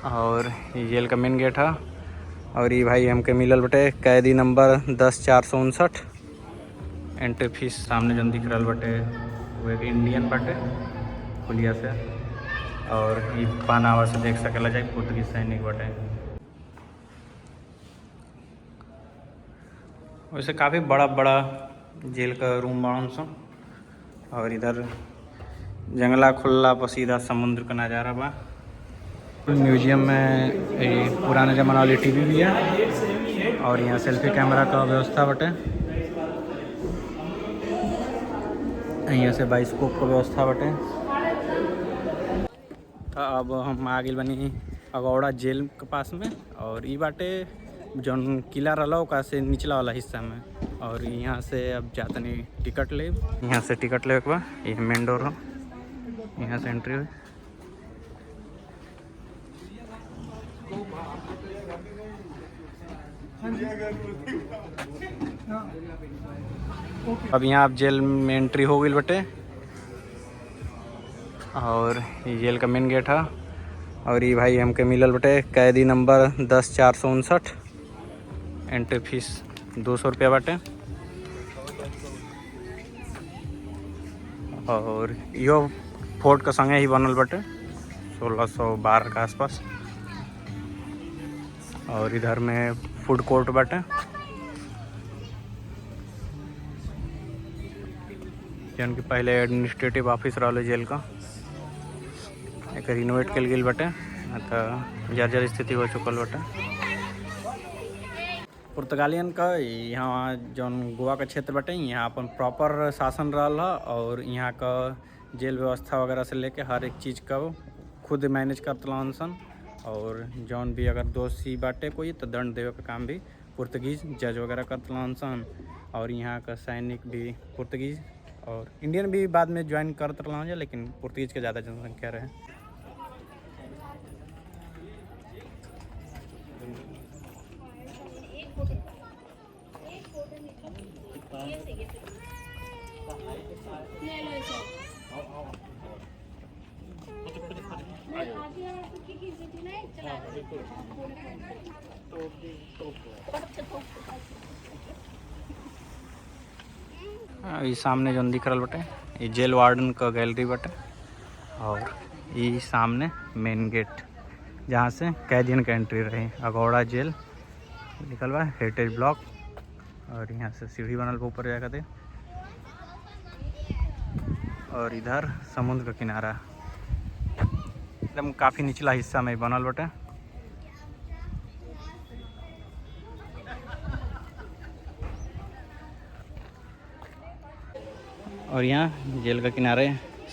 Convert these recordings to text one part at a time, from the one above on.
और ये जेल का मेन गेट है। और ये भाई हमके मिलल बटे कैदी नंबर 10/459। एंट्री फीस सामने जन दिख रहा बटे वो एक इंडियन बटे खुलिया से। और ये पानावा से देख सकेला जाए पुर्तगीज सैनिक बटे। वैसे काफ़ी बड़ा बड़ा जेल का रूम बड़ा सा। और इधर जंगला खुला पर सीधा समुद्र का नज़ारा बा। म्यूजियम में पुराने ज़माना वाली टीवी भी है। और यहाँ सेल्फी कैमरा का व्यवस्था बटे। यहाँ से बाइस्कोप का व्यवस्था बटे। तो अब हम आ गए बनी अगौड़ा जेल के पास में। और ये बाटे जौन किला रहा ओका से निचला वाला हिस्सा में। और यहाँ से अब जाते नहीं टिकट ले। यहाँ से टिकट ले बा। ये मेन डोर हो, यहाँ से एंट्री हुई। अब यहाँ आप जेल में एंट्री हो गई बटे। और ये जेल का मेन गेट है। और ये भाई हमके मिलल बटे कैदी नंबर 10/459। एंट्री फीस 200 रुपया बाटे। और यो फोर्ट का संगे ही बनल बटे 1612 के आसपास। और इधर में फूड कोर्ट बाटे। जौन कि पहले एडमिनिस्ट्रेटिव ऑफिस रहा जेल का, एक रिनोवेट कल गई बटे। तो जर्जर स्थिति हो चुकल बटे। पुर्तगालियन का यहाँ जौन गोवा का क्षेत्र बटे यहाँ अपन प्रॉपर शासन रहा। और यहाँ का जेल व्यवस्था वगैरह से लेके हर एक चीज़ का खुद मैनेज करतलन सन। और जौन भी अगर दोषी बाटे कोई तो दंड देवे का काम भी पुर्तगीज जज वगैरह करतलन सन। और यहाँ का सैनिक भी पुर्तगीज और इंडियन भी बाद में ज्वाइन करतलन जा, लेकिन पुर्तगीज के ज़्यादा जनसंख्या रहे। ये सामने जो दिख रहा बटे ये जेल वार्डन का गैलरी बटे। और ये सामने मेन गेट जहाँ से कैदियन का एंट्री रही अगौड़ा जेल लिखल बा हेरिटेज ब्लॉक। और यहाँ से सीढ़ी बनल ऊपर जाकर दे। और इधर समुद्र का किनारा एकदम काफ़ी निचला हिस्सा में बनल बटे। और यहाँ जेल का किनारे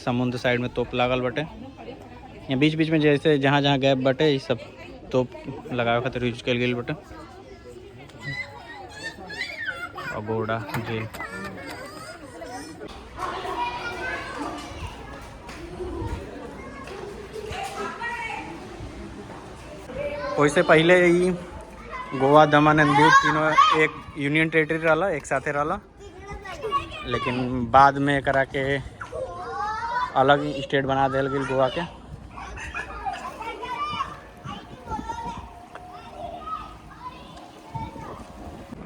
समुद्र साइड में तोप लागल बटे। यहाँ बीच बीच में जैसे जहाँ जहाँ गैप बटे ये सब तोप लगावे खातिर यूज कल गई बटे। अगौड़ा जेल वैसे पहले ही गोवा दमन एंड दीव तीनों एक यूनियन टेरिटरी रहा एक साथे रहा। लेकिन बाद में करा के अलग स्टेट बना दिल गई गोवा के।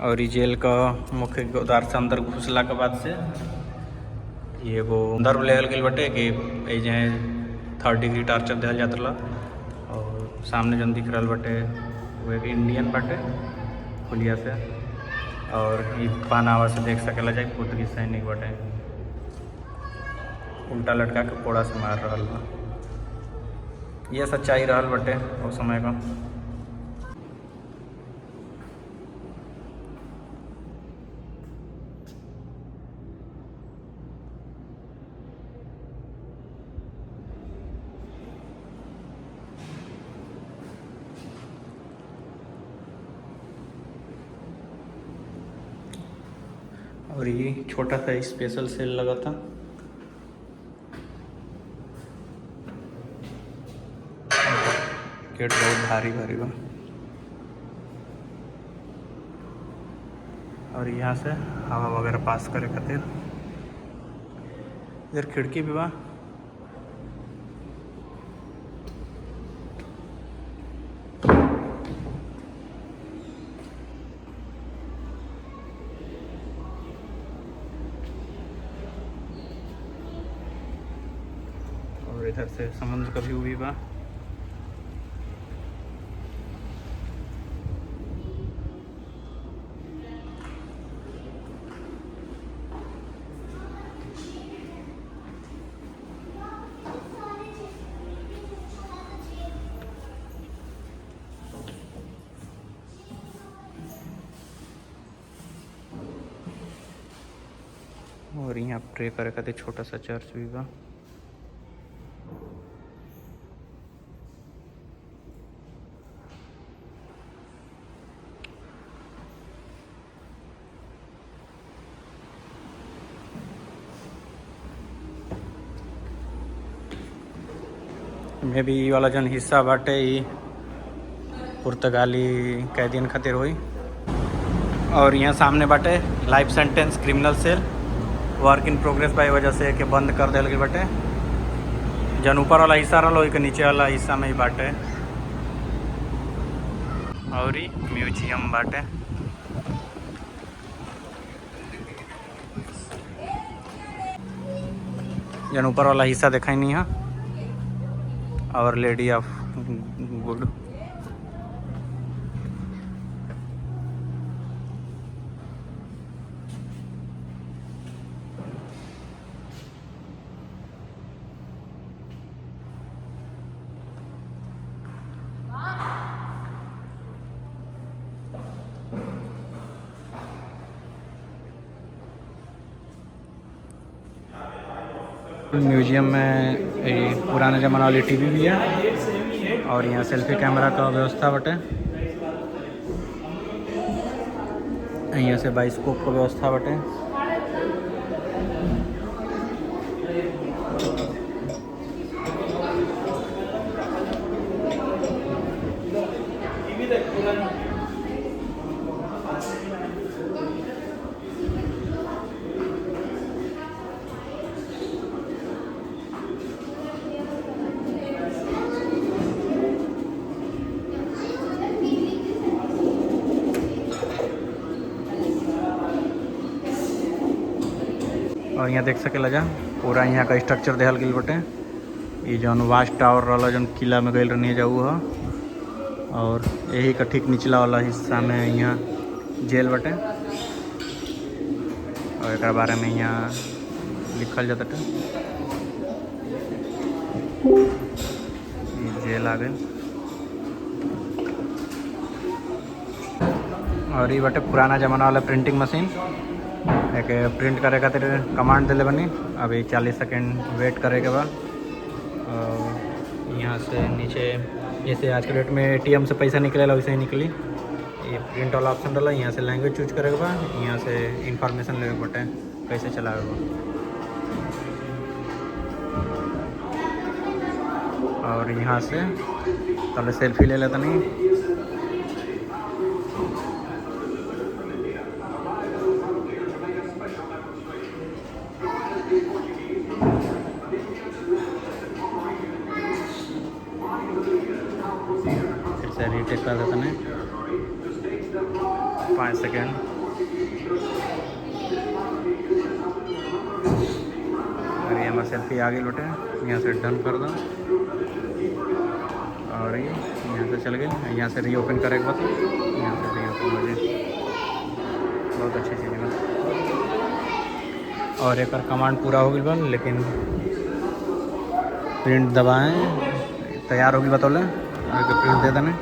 और ये जेल का मुख्य द्वार से अंदर घुसला के बाद से ये वो अंदर लेवल गई बटे कि ये 3rd डिग्री टार्चर दिल जाता रहा। और सामने जन दिख रहा बटे वो एक इंडियन बटे खुलिया से। और ये पानावा से देख सकेला जाए पुर्तगीज सैनिक बटे उल्टा लटका के कोड़ा से मार रहा बा। ये सच्चाई रहल बटे उस समय का। और ये छोटा सा स्पेशल सेल लगा था। गेट बहुत भारी भारी बा। और यहाँ से हवा वगैरह पास करे खातिर इधर खिड़की भी बा। इधर से समुद्र का व्यू भी बा। और यहाँ प्रे करे खातिर छोटा सा चर्च भी बा। मे भी ई वाला जन हिस्सा बाटे ई पुर्तगाली कैदियन खातिर हुई। और यहाँ सामने बाटे life sentence criminal cell work in progress बा वजह से के बंद कर दिल गई बाटे। जन ऊपर वाला हिस्सा रहा के नीचे वाला हिस्सा में ही बाटे। और ही म्यूजियम बाटे। जन ऊपर वाला हिस्सा दिखाई नहीं है। और लेडी ऑफ गुड। म्यूजियम में पुराने ज़माना वाली टीवी भी है। और यहाँ सेल्फी कैमरा का व्यवस्था बटे। यहाँ से बाइस्कोप का व्यवस्था बटे। और यहाँ देख सकेला जा पूरा यहाँ का स्ट्रक्चर देहल गई बटे। ये जौन वाच टावर वाला जौन किला में गई रहनी जाऊ है। और यही का ठीक निचला वाला हिस्सा में यहाँ जेल बटे। और एक बारे में यहाँ लिखल जाता है। जेल आ गई। और ये बटे पुराना ज़माना वाला प्रिंटिंग मशीन। एक प्रिंट करे खातिर कमांड दिले बनी। अभी 40 सेकेंड वेट करे के बाद यहाँ से नीचे जैसे आज के डेट में एटीएम से पैसा निकलेला वैसे ही निकली। ये प्रिंट वाला ऑप्शन डाला। यहाँ से लैंग्वेज चूज करे के बाद यहाँ से इंफॉर्मेशन लेवे पड़े कैसे चलावे वो। और यहाँ से पहले सेल्फी ले लेता नहीं। रीटेक कर देते हैं 5 सेकेंड। और ये हमारा सेल्फी आगे लौटे। यहाँ से डन कर दो। और ये यहाँ से चल गए। यहाँ से रीओपन करें बाद यहाँ से रीओपन हो जाए। बहुत अच्छी चीज़ है। और एक कमांड पूरा हो गई बन लेकिन प्रिंट दबाएं तैयार होगी बतौले। और प्रिंट दे देने।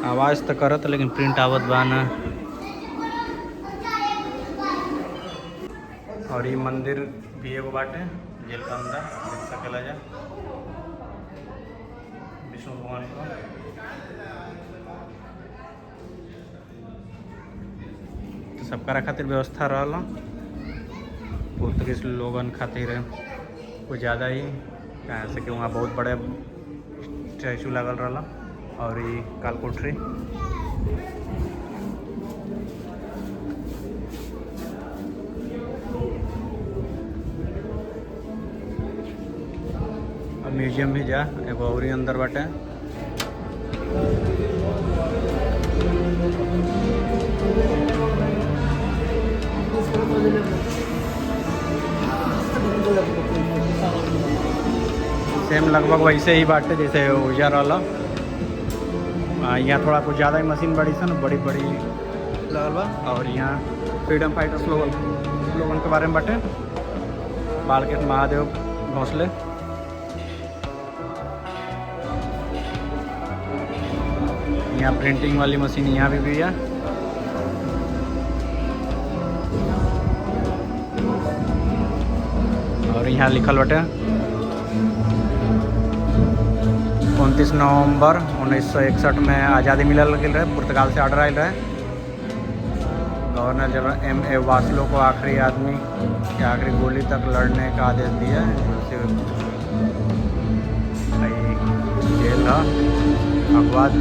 आवाज़ तो करत लेकिन प्रिंट आवत बाना। और ये मंदिर भी एगो बाटे जेल का अंदर देख सकेला जा विष्णु भगवान को। तो सबका खातिर व्यवस्था रहा। पुर्तगीज लोगन खातिर कुछ ज़्यादा ही कहाँ से कि वहाँ बहुत बड़े स्टैचू लगल रहा। और ये कालकोठरी। और म्यूजियम भी जा एगो और अंदर बाटे। सेम लगभग वैसे ही बाटे जैसे उजर वाला। यहाँ थोड़ा कुछ ज़्यादा ही मशीन बड़ी सन बड़ी लगल बा। और यहाँ फ्रीडम फाइटर स्लोगन के बारे में बाटे। बालकेट महादेव भोसले। यहाँ प्रिंटिंग वाली मशीन यहाँ भी है। और यहाँ लिखल बाटे 29 नवंबर 1961 में आज़ादी मिलल रहे। पुर्तगाल से ऑर्डर आयल रहे। Governor general M.A. वासलो को आखिरी आदमी के आखिरी गोली तक लड़ने का आदेश दिया। जेल था अगवाद।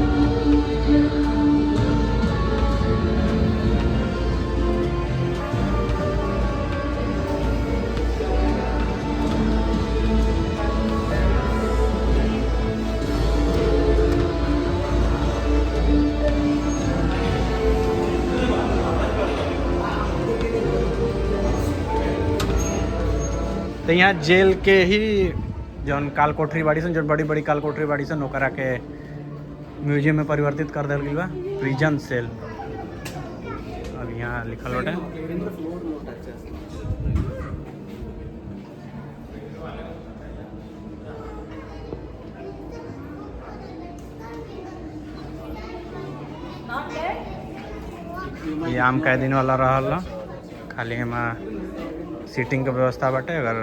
तो यहाँ जेल के ही जौन काल कोठरी बाड़ी सन, जो बड़ी बड़ी काल कोठरी बाड़ी सन, ओकरा के म्यूजियम में परिवर्तित कर दिया गया बा, प्रिजन सेल। अब यहाँ लिखल बाटे ये आम कैदीन वाला रहल। खाली एमा सीटिंग के व्यवस्था बाटे। अगर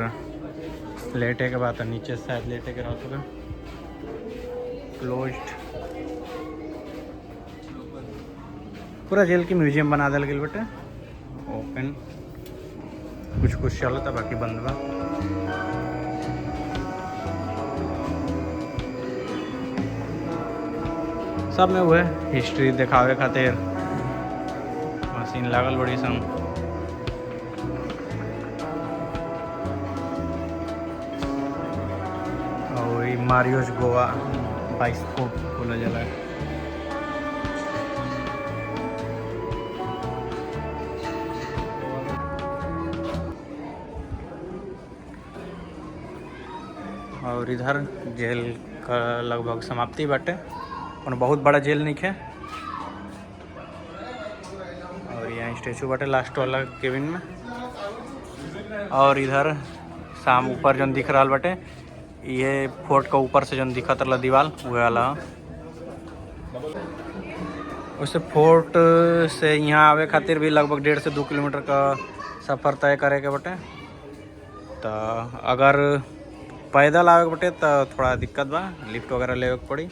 लेटे के बाद तो नीचे शायद लेटे के रह सके। क्लोज्ड। पूरा जेल की म्यूजियम बना दिल गई बाटे। ओपन कुछ चलता, बाकी बंद बा। सब में हुए हिस्ट्री दिखावे खातिर मशीन लागल बड़ी सन। मारियोस गोवा बाइस्कोप बोला जा रहा है। और इधर जेल का लगभग समाप्ति बाटे। और बहुत बड़ा जेल नहीं है। और यहाँ स्टैचू बाटे लास्ट वाला केबिन में। और इधर शाम ऊपर जो दिख रहा बाटे, ये फोर्ट का ऊपर से जो दिखत रहा दीवार वो वाला। उससे फोर्ट से यहाँ आवे खातिर भी लगभग 1.5 से 2 किलोमीटर का सफ़र तय करे के बटे। तो अगर पैदल आवे के बटे तो थोड़ा दिक्कत बा, लिफ्ट वगैरह लेवे के पड़ी।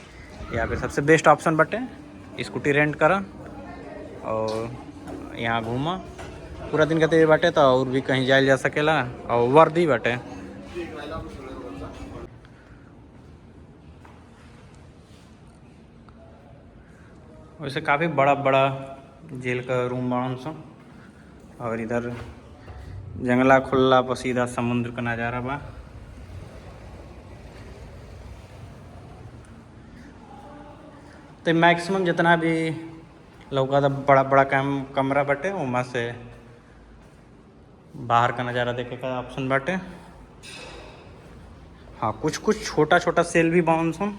या फिर सबसे बेस्ट ऑप्शन बटे स्कूटी रेंट करा और यहाँ घूमा पूरा दिन कहते बाटे। तो और भी कहीं जायल जा सकेला। और वर्दी बाटे। वैसे काफ़ी बड़ा जेल का रूम बना सा। और इधर जंगला खुला पर सीधा समुद्र का नज़ारा बा। तो मैक्सिमम जितना भी लौका था बड़ा कमरा बाटे, वहाँ से बाहर का नज़ारा देखे का ऑप्शन बाटे। हाँ, कुछ छोटा सेल भी बाउंस सन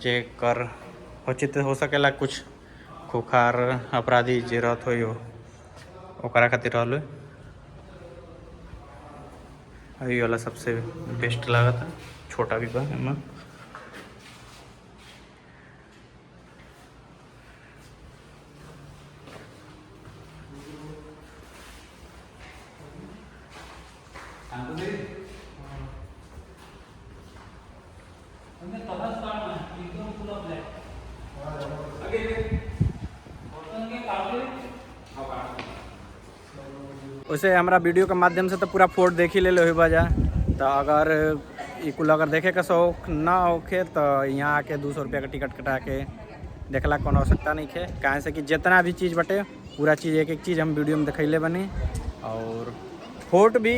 जेकर उचित हो सकेला। कुछ खुखार अपराधी जरूरत हो ओकरा खातिर रहल। ये वाला सबसे बेस्ट लगा था। छोटा भी बा एमा। वैसे हमारा वीडियो के माध्यम से तो पूरा फोर्ट देख ही ले लो बजा। तो अगर कुल अगर देखे का शौक ना होखे तो यहाँ आके 200 रुपया का टिकट कटा के देखला कोनो आवश्यकता नहीं है। कहाँ से कि जितना भी चीज़ बटे पूरा चीज़ एक चीज़ हम वीडियो में दिखैले बनी। और फोर्ट भी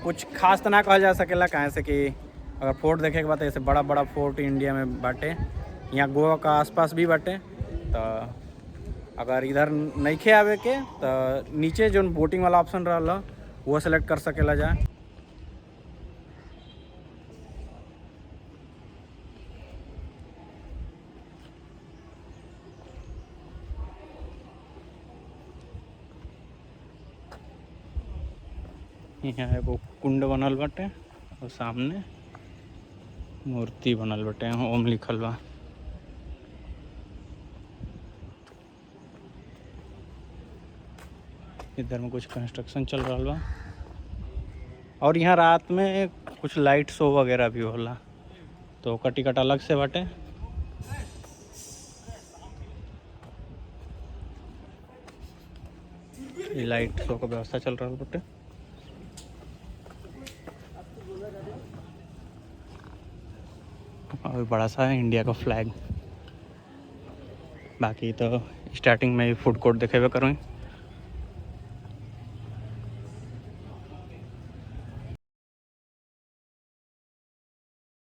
कुछ खास तो ना कहा जा सकेला। कहाँ से कि अगर फोर्ट देखे के बाद ऐसे बड़ा फोर्ट इंडिया में बाटे। यहाँ गोवा का आसपास भी बाटे। तो अगर इधर नहीं आवे के तो नीचे जो बोटिंग वाला ऑप्शन रहा वो सेलेक्ट कर सकेला जा। यहाँ एगो कुंड बनल बाटे और सामने मूर्ति बनल बाटे, ओम लिखल बा। इधर में कुछ कंस्ट्रक्शन चल रहा बा और यहाँ रात में कुछ लाइट शो वगैरह भी होला, तो ओकर टिकट अलग से बाटे। ये लाइट शो का व्यवस्था चल रहा बाटे। और बड़ा सा है इंडिया का फ्लैग। बाकी तो स्टार्टिंग में फूड कोर्ट देखेबे करूँ।